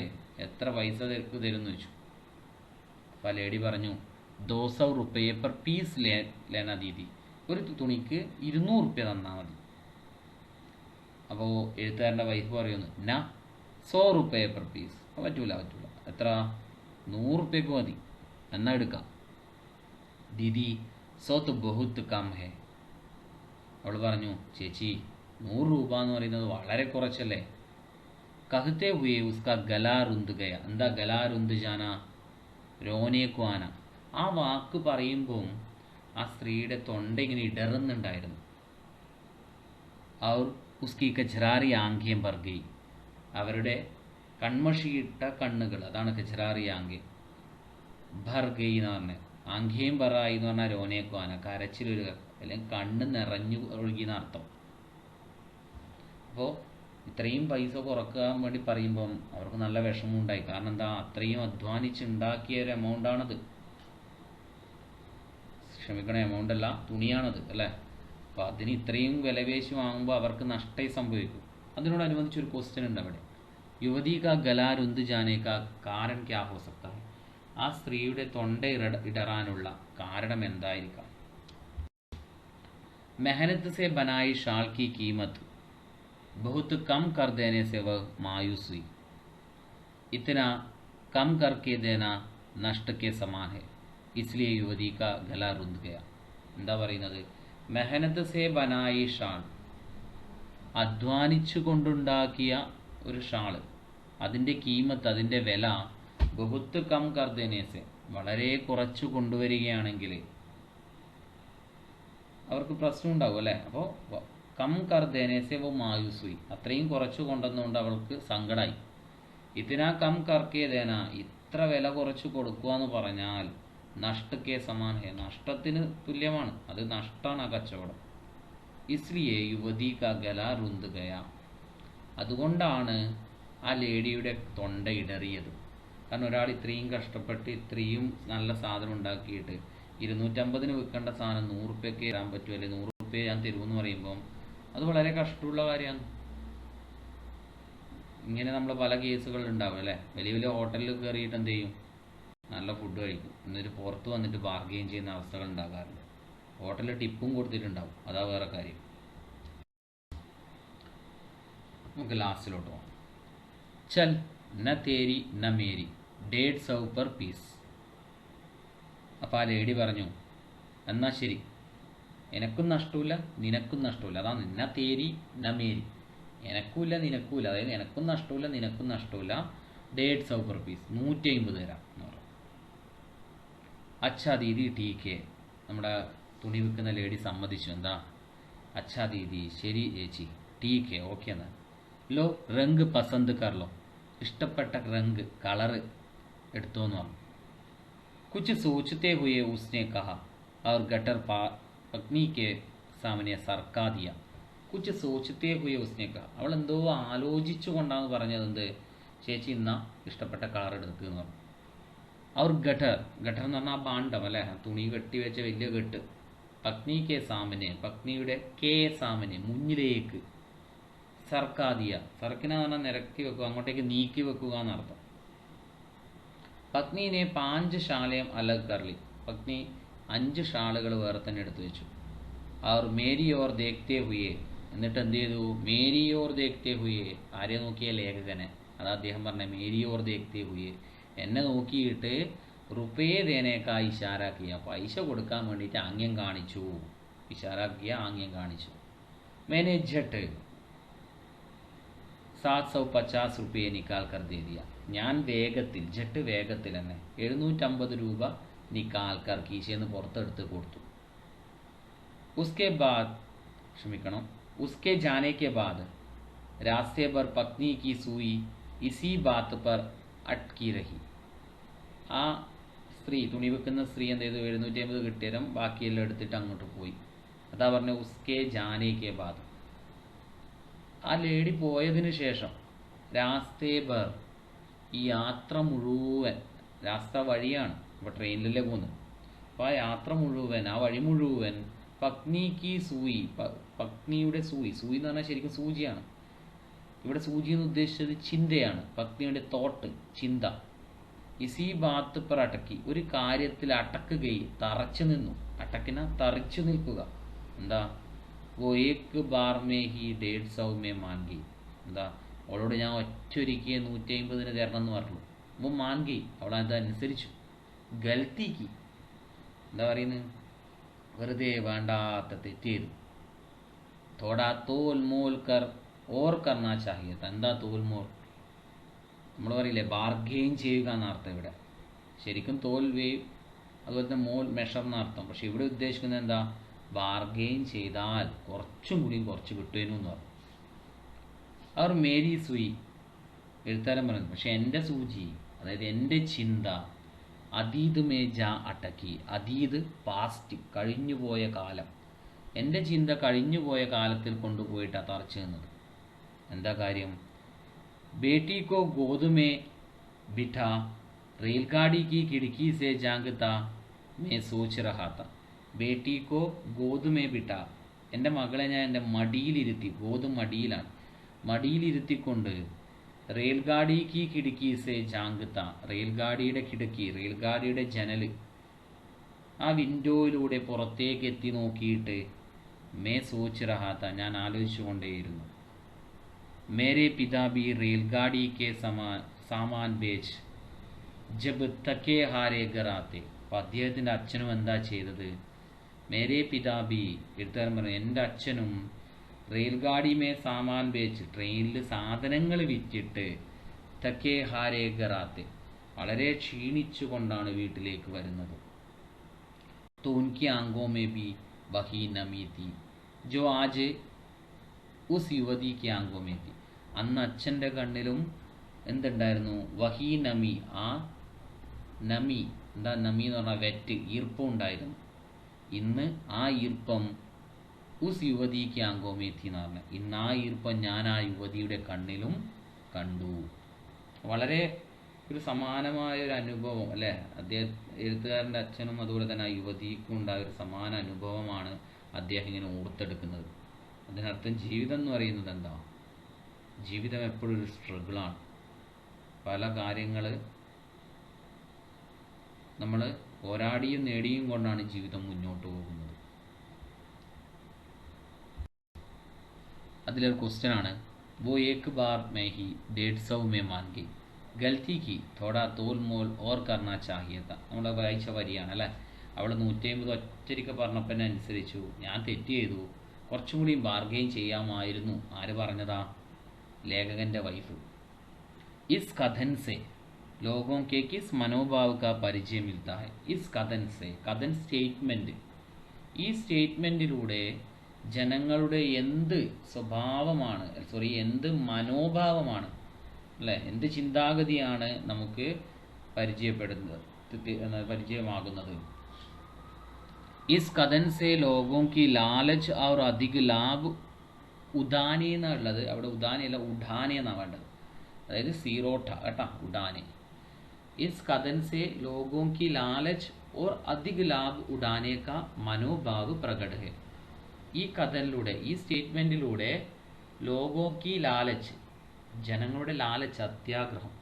എത്ര പൈസ തരുമെന്ന് ചോദിച്ചു. അപ്പോൾ ലേഡി പറഞ്ഞു 200 റുപ്പയെ പെർ പീസ് ലേന ദീദി, ഒരു തുണിക്ക് 200 റുപ്യ തന്നാൽ മതി. അപ്പോൾ എഴുത്തുകാരൻ്റെ വൈഫ് പറയുന്നു നാ 100 റുപ്പയെ പെർ പീസ്. പറ്റൂല എത്ര, 100 റുപ്യക്ക് മതി, എന്നാ എടുക്കാം. ദീദി 100 तो बहुत कम है. അവൾ പറഞ്ഞു ചേച്ചി 100 രൂപ എന്ന് പറയുന്നത് വളരെ കുറച്ചല്ലേ. കഹത്തെ ഹുയെ ഉസ്കാ ഗലാ റുന്ത് ഗയ. എന്താ ഗലാ റുന്ത് ജാന, രോനേക്കു ആന. ആ വാക്ക് പറയുമ്പം ആ സ്ത്രീയുടെ തൊണ്ട ഇങ്ങനെ ഇടറുന്നുണ്ടായിരുന്നു. അവർ ഉസ്കി കച്ഛറാറി ആംഗ്യം ബർഗി, അവരുടെ കൺമഷിയിട്ട കണ്ണുകൾ, അതാണ് കച്ഛറാറി ആംഗ്യം. ഭർഗൈ എന്ന് പറഞ്ഞത്, ആംഗ്യം ബറായി എന്ന് പറഞ്ഞാൽ രോനേക്കുവാന, കരച്ചിലൊരുക, അല്ലെങ്കിൽ കണ്ണ് നിറഞ്ഞു ഒഴുകിയെന്ന് അർത്ഥം. അപ്പോൾ ഇത്രയും പൈസ കുറക്കാൻ വേണ്ടി പറയുമ്പം അവർക്ക് നല്ല വിഷമം ഉണ്ടായി. കാരണം എന്താ, അത്രയും അധ്വാനിച്ചുണ്ടാക്കിയ ഒരു എമൗണ്ടാണത്, ക്ഷമിക്കണ എമൗണ്ട് അല്ല, തുണിയാണത് അല്ലേ. അപ്പോൾ അതിന് ഇത്രയും വിലപേശി വാങ്ങുമ്പോൾ അവർക്ക് നഷ്ടം സംഭവിക്കും. അതിനോടനുബന്ധിച്ചൊരു ക്വസ്റ്റ്യൻ ഉണ്ട് അവിടെ, യുവതി കാ ഗലാ രുന്ത് ജാനേ കാ കാരൻ ക്യാ ഹോ സക്താ ഹൈ. ആ സ്ത്രീയുടെ തൊണ്ട ഇടറാനുള്ള കാരണം എന്തായിരിക്കാം. മെഹനത്ത് സെ ബനായി ഷാൾ കി കീമത്ത് बहुत कम कर देने से वह मायूस हुई. इतना कम करके देना नष्ट के समान है, इसलिए युवती का गला रुंध गया. എന്താ പറയുന്നത്, മെഹനത്ത് സെ ബനായി ഷാൾ, അധ്വാനിച്ചു കൊണ്ടുണ്ടാക്കിയ ഒരു ഷാള്, അതിൻ്റെ കീമത്ത്, അതിൻ്റെ വില, ബഹുത്ത് കം കർദേനേസെ, വളരെ കുറച്ച് കൊണ്ടുവരികയാണെങ്കിൽ അവർക്ക് പ്രശ്നം ഉണ്ടാവും അല്ലേ. അപ്പോൾ കം കർദേനേസെ വോ മായൂസുയി, അത്രയും കുറച്ച് കൊണ്ടുവന്നുകൊണ്ട് അവൾക്ക് സങ്കടമായി. ഇതിനാ കം കർക്കേദേന, ഇത്ര വില കുറച്ച് കൊടുക്കുക എന്ന് പറഞ്ഞാൽ നഷ്ടക്കെ സമാൻ ഹേ, നഷ്ടത്തിന് തുല്യമാണ്, അത് നഷ്ടമാണ് ആ കച്ചവടം. ഇസ്ലിയെ യുവതി കാ ഗല റുന്ത് ഗയ, അതുകൊണ്ടാണ് ആ ലേഡിയുടെ തൊണ്ട ഇടറിയത്. കാരണം ഒരാൾ ഇത്രയും കഷ്ടപ്പെട്ട് ഇത്രയും നല്ല സാധനം ഉണ്ടാക്കിയിട്ട് 250 വിൽക്കേണ്ട സാധനം 100 റുപ്യക്ക് തരാൻ പറ്റും, അല്ലെങ്കിൽ 100 റുപ്യ ഞാൻ തരുമെന്ന് പറയുമ്പം അത് വളരെ കഷ്ടമുള്ള കാര്യമാണ്. ഇങ്ങനെ നമ്മൾ പല കേസുകളുണ്ടാവും അല്ലേ. വലിയ വലിയ ഹോട്ടലിൽ കയറിയിട്ട് എന്ത് ചെയ്യും, നല്ല ഫുഡ് കഴിക്കും, എന്നിട്ട് പുറത്ത് വന്നിട്ട് ബാർഗെയിൻ ചെയ്യുന്ന അവസ്ഥകൾ ഉണ്ടാകാറുണ്ട്. ഹോട്ടലിൽ ടിപ്പും കൊടുത്തിട്ടുണ്ടാവും, അതാ വേറെ കാര്യം. നമുക്ക് ലാസ്റ്റിലോട്ട് പോകാം. ചൽ ന തേരി ന മേരി 150 per പീസ്. അപ്പോൾ ആ ലേഡി പറഞ്ഞു എന്നാൽ ശരി, എനക്കും നഷ്ടമില്ല നിനക്കും നഷ്ടമില്ല, അതാണ് ന തേരി ന മേരി, എനക്കുമില്ല നിനക്കുമില്ല, അതായത് എനക്കും നഷ്ടമില്ല നിനക്കും നഷ്ടമില്ല, 150 per പീസ്, 150 തരാം എന്ന് പറഞ്ഞു. അച്ഛാ ദീദി ടീക്കെ, നമ്മുടെ തുണി വിൽക്കുന്ന ലേഡി സമ്മതിച്ചു. എന്താ, അച്ഛാ ദീദി, ശരി ചേച്ചി, ടീക്കെ, ഓക്കെ എന്നാൽ. ലോ റംഗ് പസന്ത് കർലോ, ഇഷ്ടപ്പെട്ട റംഗ് കളറ് എടുത്തോ എന്ന് പറഞ്ഞു. കുച്ച് സോച്ചത്തെ ഹുയെ ഉസ്നെ കഹ और गटर पत्नी के सामने സർക്കാ ദിയ. കുച്ച് സോച്ചത്തെ ഹുയെ ഉസ്നെ കഹ, അവൾ എന്തോ ആലോചിച്ചു കൊണ്ടാണ് പറഞ്ഞത്, എന്ത് ചേച്ചി ഇന്ന ഇഷ്ടപ്പെട്ട കളർ എടുക്കുക എന്ന് പറഞ്ഞു. അവർ ഗട്ടർ എന്ന് പറഞ്ഞാൽ ആ ഭാണ്ഡം അല്ലേ, തുണി കെട്ടി വെച്ച വലിയ കെട്ട്. പത്നി കെ സാമനെ, പത്നിയുടെ കെ സാമനെ, മുന്നിലേക്ക്. സർക്കാദിയ, സർക്കിനെ പറഞ്ഞാൽ നിരക്കി വെക്കുക, അങ്ങോട്ടേക്ക് നീക്കി വെക്കുക എന്നർത്ഥം. പത്നിനെ 5 ഷാലയും അലഗ് കർലി. പത്നി 5 ഷാളുകൾ വേറെ തന്നെ എടുത്തു വെച്ചു. അവർ മേരി ഓർ ദേഖ്തേ ഹുയേ, എന്നിട്ട് എന്ത് ചെയ്തു? മേരി ഓർ ദേഖ്തേ ഹുയേ, ആരെ നോക്കിയ? ലേഖകനെ. അതാ അദ്ദേഹം പറഞ്ഞ മേരി ഓർ ദേഖ്തേ ഹുയേ, എന്നെ നോക്കിയിട്ട് റുപ്പേ ദേനേക്കാ ഇഷാരാക്കിയ, പൈസ കൊടുക്കാൻ വേണ്ടിയിട്ട് ആംഗ്യം കാണിച്ചു. ഇഷാരാക്കിയ, ആംഗ്യം കാണിച്ചു. മേനെ ജട്ട് 750 റുപ്യ നിക്കാൽ കർ ദേ ദിയ, ഞാൻ വേഗത്തിൽ, ജട്ട് വേഗത്തിൽ തന്നെ 750 രൂപ നിക്കാൽ കർ കീശയെന്ന് പുറത്തെടുത്ത് കൊടുത്തു. ഉസ്കെ ബാദ്, ക്ഷമിക്കണം, ഉസ്കെ ജാനെ കെ ബാദ് രാസ്തേ പർ പത്നി കി സൂയി ഇസി ബാത്ത് പർ അട്കി രഹി. ആ സ്ത്രീ, തുണി വെക്കുന്ന സ്ത്രീ എന്ത് ചെയ്തു? 750 കിട്ടിയരം ബാക്കിയെല്ലാം എടുത്തിട്ട് അങ്ങോട്ട് പോയി. അതാ പറഞ്ഞ ഉസ്കെ ജാനെ കെ ബാദ്. ആ ലേഡി പോയതിന് ശേഷം രാസ്തേ ബർ, ഈ യാത്ര മുഴുവൻ, രാസ്ത വഴിയാണ്, ഇപ്പോൾ ട്രെയിനിലല്ലേ പോകുന്നത്, അപ്പോൾ ആ യാത്ര മുഴുവൻ, ആ വഴി മുഴുവൻ പത്നി കി സൂയി, പത്നിയുടെ സൂയി, സൂയി എന്ന് പറഞ്ഞാൽ ശരിക്കും സൂചിയാണ്. ഇവിടെ സൂചി എന്ന് ഉദ്ദേശിച്ചത് ചിന്തയാണ്, പത്നിയുടെ തോട്ട്, ചിന്ത. ഇസി ബാത്ത് പർ അടക്കി, ഒരു കാര്യത്തിൽ അടക്കുകയും, തറച്ചു നിന്നു. അടക്കിന തറച്ചു നിൽക്കുക. എന്താ? वो एक बार में ही 150 में മാൻഗി. എന്താ? അവളോട് ഞാൻ ഒറ്റൊരിക്കൽ 150 തരണം എന്ന് പറഞ്ഞു. അപ്പോൾ മാൻഗി, അവൾ അതനുസരിച്ചു. ഗൽത്തിക്ക്, എന്താ പറയുന്നത്? വെറുതെ വേണ്ടാത്ത തെറ്റ് ചെയ്തു. തോടാ തോൽ മോൽ കർ ഓർ കർണാ ചാഹിയത. എന്താ തോൽമോൽ? നമ്മൾ പറയില്ലേ ബാർഗെയിൻ ചെയ്യുക എന്നർത്ഥം ഇവിടെ. ശരിക്കും തോൽ വേവ്, അതുപോലെ തന്നെ മോൽ മെഷർ എന്നർത്ഥം. പക്ഷെ ഇവിടെ ഉദ്ദേശിക്കുന്നത് എന്താ? ബാർഗെയിൻ ചെയ്താൽ കുറച്ചും കൂടിയും കുറച്ച് കിട്ടുന്നു എന്ന് പറഞ്ഞു. അവർ മേരി സൂയി, എഴുത്താരം പറയുന്നത്, പക്ഷെ എൻ്റെ സൂചി, അതായത് എൻ്റെ ചിന്ത, അതീത് മേ ജാ അടക്കി. അതീത് പാസ്റ്റ്, കഴിഞ്ഞുപോയ കാലം. എൻ്റെ ചിന്ത കഴിഞ്ഞുപോയ കാലത്തിൽ കൊണ്ടുപോയിട്ടാണ് തറച്ചു നിന്നത്. എന്താ കാര്യം? ബേട്ടി കോ ഗോദുമേ ബിഠാ റെയിൽഗാഡി കി കിടക്കി സേ ജാങ്കത്താ മേ സോച്ച് രഹാത്ത. ബേട്ടി കോ ഗോദുമേ ബിഠ, എൻ്റെ മകളെ ഞാൻ എൻ്റെ മടിയിലിരുത്തി, ഗോതം മടിയിലാണ്, മടിയിലിരുത്തിക്കൊണ്ട് റെയിൽഗാഡി കി കിടക്കി സേ ജാങ്കത്ത, റെയിൽഗാഡിയുടെ കിടക്കി, റെയിൽഗാഡിയുടെ ജനൽ, ആ വിൻഡോയിലൂടെ പുറത്തേക്ക് എത്തി നോക്കിയിട്ട് മേ സോച്ച് രഹാത്ത, ഞാൻ ആലോചിച്ചു കൊണ്ടേയിരുന്നു. മേരെ പിതാബി റെയിൽഗാഡി കെ സാമാൻ ബേച്ച് ജബ് തക്കേ ഹാരേ ഗറാത്തെ. അപ്പോൾ അദ്ദേഹത്തിൻ്റെ അച്ഛനും എന്താ ചെയ്തത്? മേരെ പിതാബി, എഴുത്താൻ പറഞ്ഞു, എൻ്റെ അച്ഛനും റെയിൽഗാഡി മേ സാമാൻ ബേച്ച്, ട്രെയിനിൽ സാധനങ്ങൾ വിറ്റിട്ട് തക്കേ ഹാരേ ഗറാത്തെ, വളരെ ക്ഷീണിച്ചു കൊണ്ടാണ് വീട്ടിലേക്ക് വരുന്നത്. तो उनकी आंखों में भी वही नमी थी जो आज उस युवती की आंखों में थी. അന്ന് അച്ഛൻ്റെ കണ്ണിലും എന്തുണ്ടായിരുന്നു? വഹി നമി, ആ നമി, എന്താ നമി എന്ന് പറഞ്ഞാൽ വെറ്റ്, ഈർപ്പം ഉണ്ടായിരുന്നു. ഇന്ന് ആ ഈർപ്പം ഉസ് യുവതിക്ക് ആങ്കോമേത്തി എന്ന് പറഞ്ഞാൽ, ഇന്ന് ആ ഈർപ്പം ഞാൻ ആ യുവതിയുടെ കണ്ണിലും കണ്ടു. വളരെ ഒരു സമാനമായ ഒരു അനുഭവം അല്ലേ? അദ്ദേഹം, എഴുത്തുകാരൻ്റെ അച്ഛനും അതുപോലെ തന്നെ ആ യുവതിക്കും ഉണ്ടായ ഒരു സമാന അനുഭവമാണ് അദ്ദേഹം ഇങ്ങനെ ഓർത്തെടുക്കുന്നത്. അതിനർത്ഥം ജീവിതം എന്ന് പറയുന്നത് എന്താ? ജീവിതം എപ്പോഴും ഒരു സ്ട്രഗിളാണ്. പല കാര്യങ്ങൾ നമ്മൾ പോരാടിയും നേടിയും കൊണ്ടാണ് ജീവിതം മുന്നോട്ട് പോകുന്നത്. അതിലൊരു ക്വസ്റ്റ്യൻ ആണ്, वो एक बार में ही 150 में मान गई, ഗൽത്തി കി തോടാ തോൽ മോൽ ഓർ കർണാ ചാഹിയത. നമ്മൾ വായിച്ച വരിയാണ് അല്ലേ? അവൾ 150 ഒറ്റരിക്ക പറഞ്ഞപ്പോൾ എന്നെ അനുസരിച്ചു, ഞാൻ തെറ്റ് ചെയ്തു, കുറച്ചും കൂടി ബാർഗെയിൻ ചെയ്യാമായിരുന്നു. ആര് പറഞ്ഞതാ? ലേഖകൻ്റെ വൈഫ്. ഇസ് കഥൻ സെ ലോഗോं के किस मनोभाव का परिचय मिलता है? इस कथन से, കഥൻ സ്റ്റേറ്റ്മെൻറ്റ്, ഈ സ്റ്റേറ്റ്മെൻറ്റിലൂടെ ജനങ്ങളുടെ എന്ത് സ്വഭാവമാണ്, എന്ത് മനോഭാവമാണ് അല്ലേ, എന്ത് ചിന്താഗതിയാണ് നമുക്ക് പരിചയമാകുന്നത്? ഇസ് കഥൻ സെ ലോഗോं की लालच और अधिक लाभ ഉദാനെ എന്നുള്ളത്, അവിടെ ഉദാനയല്ല ഉഡാനെ എന്നാണ് വേണ്ടത്, അതായത് സീറോട്ട കേട്ടാ, ഉഡാനെ. ഇസ് കഥൻ സെ ലോഗോं की लालच और अधिक लाभ उड़ाने का मनोभाव प्रकट है. ഈ കഥനിലൂടെ, ഈ സ്റ്റേറ്റ്മെൻറ്റിലൂടെ ലോഗോं की लालच, ജനങ്ങളുടെ ലാലച്ച്, അത്യാഗ്രഹം,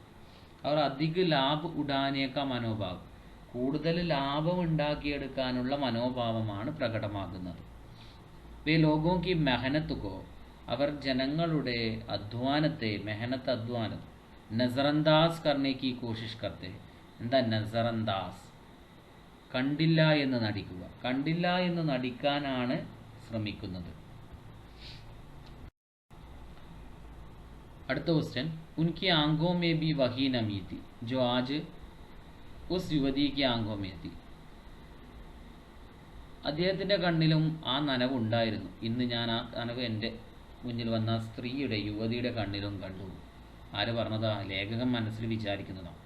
और अधिक लाभ उड़ाने का മനോഭാവം, കൂടുതൽ ലാഭം ഉണ്ടാക്കിയെടുക്കാനുള്ള മനോഭാവമാണ് പ്രകടമാകുന്നത്. വേ ലോഗോं की मेहनत को, അവർ ജനങ്ങളുടെ അധ്വാനത്തെ, മെഹനത്ത് അധ്വാനം, നസറന്ദാസ് കർണേ കി കോഷിഷ് കർത്തെ. എന്താ നസറന്ദാസ്? കണ്ടില്ല എന്ന് നടിക്കുക, കണ്ടില്ല എന്ന് നടിക്കാനാണ് ശ്രമിക്കുന്നത്. അടുത്ത ക്വസ്റ്റ്യൻ, ഉൻകി ആംഖോं में भी वही नमी थी जो आज उस युवती की आंखों में थी. അദ്ദേഹത്തിൻ്റെ കണ്ണിലും ആ നനവ് ഉണ്ടായിരുന്നു. ഇന്ന് ഞാൻ ആ നനവ് എൻ്റെ മുന്നിൽ വന്ന സ്ത്രീയുടെ, യുവതിയുടെ കണ്ണിലും കണ്ടു. ആര് പറഞ്ഞതാ? ലേഖകൻ മനസ്സിൽ വിചാരിക്കുന്നതാണ്.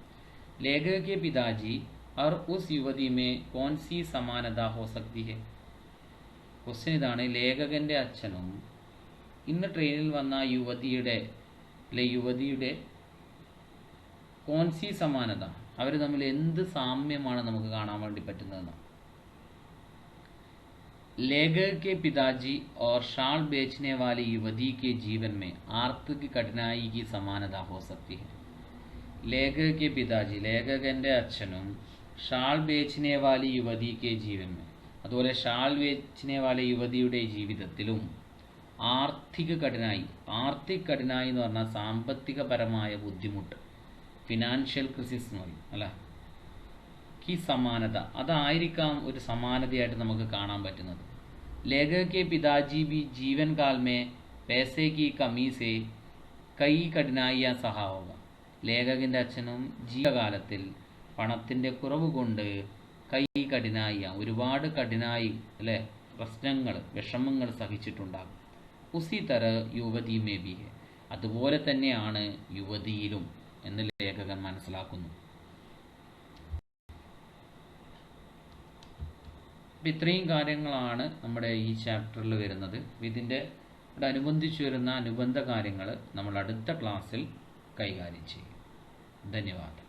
ലേഖക के पिताजी और उस युवती में कौन सी समानता हो सकती है. ക്വസ്റ്റ്യൻ ഇതാണ്, ലേഖകൻ്റെ അച്ഛനും ഇന്ന് ട്രെയിനിൽ വന്ന യുവതിയുടെ കോൺസി സമാനത, അവർ തമ്മിൽ എന്ത് സാമ്യമാണ് നമുക്ക് കാണാൻ വേണ്ടി പറ്റുന്നതെന്ന്. लेखक के पिताजी और शाल बेचने वाली युवती के जीवन में आर्थिक कठिनाई की समानता हो सकती है. लेखक के पिताजी, ലേഖകൻ്റെ അച്ഛനും ഷാൾ ബേച്ചിനെ വാലി യുവതി കെ ജീവൻ മേ, അതുപോലെ ഷാൾ ബേച്ചിനെ വാലി യുവതിയുടെ ജീവിതത്തിലും ആർത്തിക് കഠിനായി എന്ന് പറഞ്ഞാൽ സാമ്പത്തികപരമായ ബുദ്ധിമുട്ട്, ഫിനാൻഷ്യൽ ക്രിസിസ് എന്ന് പറയും അല്ല, की സമാനത, അതായിരിക്കാം ഒരു സമാനതയായിട്ട് നമുക്ക് കാണാൻ പറ്റുന്നത്. ലേഖക के पिताजी भी जीवन काल में पैसे की कमी से कई कठिनाइयां सहा होगा. ലേഖകൻ്റെ അച്ഛനും ജീവിതകാലത്തിൽ പണത്തിൻ്റെ കുറവ് കൊണ്ട് ഒരുപാട് കഠിനായി അല്ലേ, പ്രശ്നങ്ങൾ, വിഷമങ്ങൾ സഹിച്ചിട്ടുണ്ടാകും. ഉസി തര യുവതി മേ ബി ഹെ, അതുപോലെ തന്നെയാണ് യുവതിയിലും എന്ന് ലേഖകൻ മനസ്സിലാക്കുന്നു. ഇത്രയും കാര്യങ്ങളാണ് നമ്മുടെ ഈ ചാപ്റ്ററിൽ വരുന്നത്. ഇതിൻ്റെ അനുബന്ധിച്ച് വരുന്ന അനുബന്ധ കാര്യങ്ങൾ നമ്മൾ അടുത്ത ക്ലാസ്സിൽ കൈകാര്യം ചെയ്യും. ധന്യവാദം.